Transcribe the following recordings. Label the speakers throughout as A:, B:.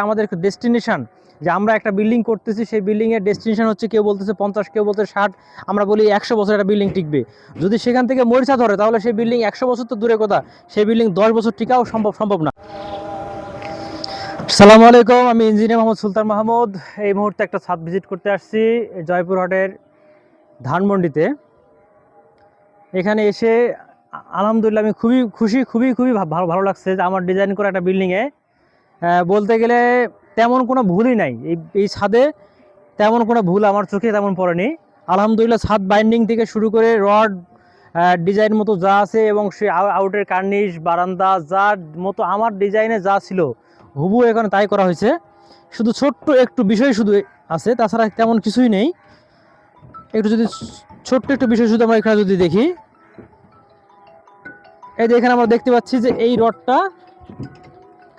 A: আমাদের ডেস্টিনেশন যে আমরা একটা বিল্ডিং করতেছি, সেই বিল্ডিংয়ের ডেস্টিনেশন হচ্ছে কেউ বলতেছে 50, কেউ বলতেছে 60, আমরা বলি 100 বছর একটা বিল্ডিং টিকবে। যদি সেখান থেকে মরিচা ধরে তাহলে সেই বিল্ডিং 100 বছর তো দূরে কথা, সেই বিল্ডিং 10 বছর টিকাও সম্ভব না। আসসালামু আলাইকুম, আমি ইঞ্জিনিয়ার মোহাম্মদ সুলতান মাহমুদ। এই মুহূর্তে একটা ছাদ ভিজিট করতে আসছি জয়পুরহাটের ধানমন্ডিতে। এখানে এসে আলহামদুলিল্লাহ আমি খুবই খুশি, খুবই ভালো লাগছে যে আমার ডিজাইন করা একটা বিল্ডিংয়ে বলতে গেলে তেমন কোনো ভুলই নাই। এই ছাদে তেমন কোনো ভুল আমার চোখে তেমন পড়েনি। আলহামদুলিল্লাহ ছাদ বাইন্ডিং থেকে শুরু করে রড ডিজাইন মতো যা আছে এবং সে আউটের কার্নিশ বারান্দা যা মতো আমার ডিজাইনে যা ছিল হুবু এখানে তাই করা হয়েছে। শুধু ছোট্ট একটু বিষয় শুধু আছে, তাছাড়া তেমন কিছুই নেই। একটু যদি ছোট্ট একটু বিষয় শুধু আমরা এখানে যদি দেখি, এই যে এখানে আমরা দেখতে পাচ্ছি যে এই রডটা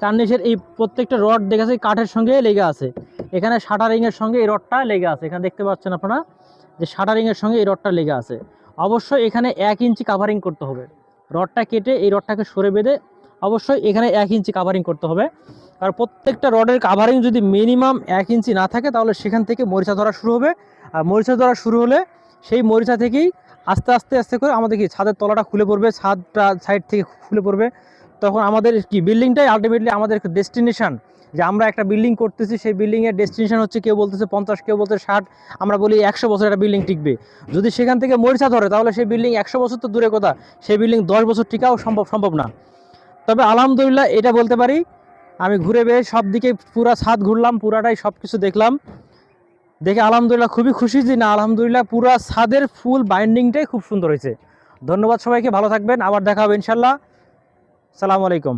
A: কার্নিশের এই প্রত্যেকটা রড দেখা যাচ্ছে কাঠের সঙ্গে লেগে আছে। এখানে শাটারিংয়ের সঙ্গে এই রডটা লেগে আছে। এখানে দেখতে পাচ্ছেন আপনারা যে শাটারিংয়ের সঙ্গে এই রডটা লেগে আছে। অবশ্যই এখানে 1 ইঞ্চি কাভারিং করতে হবে। রডটা কেটে এই রডটাকে সরে বেঁধে অবশ্যই এখানে 1 ইঞ্চি কাভারিং করতে হবে। আর প্রত্যেকটা রডের কাভারিং যদি মিনিমাম 1 ইঞ্চি না থাকে তাহলে সেখান থেকে মরিচা ধরা শুরু হবে। আর মরিচা ধরা শুরু হলে সেই মরিচা থেকেই আস্তে করে আমাদের কি ছাদের তলাটা খুলে পড়বে, ছাদটা সাইড থেকে খুলে পড়বে। তখন আমাদের কি বিল্ডিংটাই আলটিমেটলি আমাদের ডেস্টিনেশন যে আমরা একটা বিল্ডিং করতেছি, সেই বিল্ডিংয়ের ডেস্টিনেশন হচ্ছে কেউ বলতেছে 50, কেউ বলতেছে 60, আমরা বলি 100 বছর একটা বিল্ডিং টিকবে। যদি সেখান থেকে মরিচা ধরে তাহলে সেই বিল্ডিং 100 বছর তো দূরে কথা, সেই বিল্ডিং 10 বছর টিকাও সম্ভব না। তবে আলহামদুলিল্লাহ এটা বলতে পারি, আমি ঘুরে বেয়ে সব দিকে পুরা ছাদ ঘুরলাম, পুরাটাই সব কিছু দেখলাম, দেখে আলহামদুলিল্লাহ খুবই খুশি যে না আলহামদুলিল্লাহ পুরা ছাদের ফুল বাইন্ডিংটাই খুব সুন্দর হয়েছে। ধন্যবাদ সবাইকে, ভালো থাকবেন, আবার দেখা হবে ইনশাল্লাহ। আসসালামু আলাইকুম।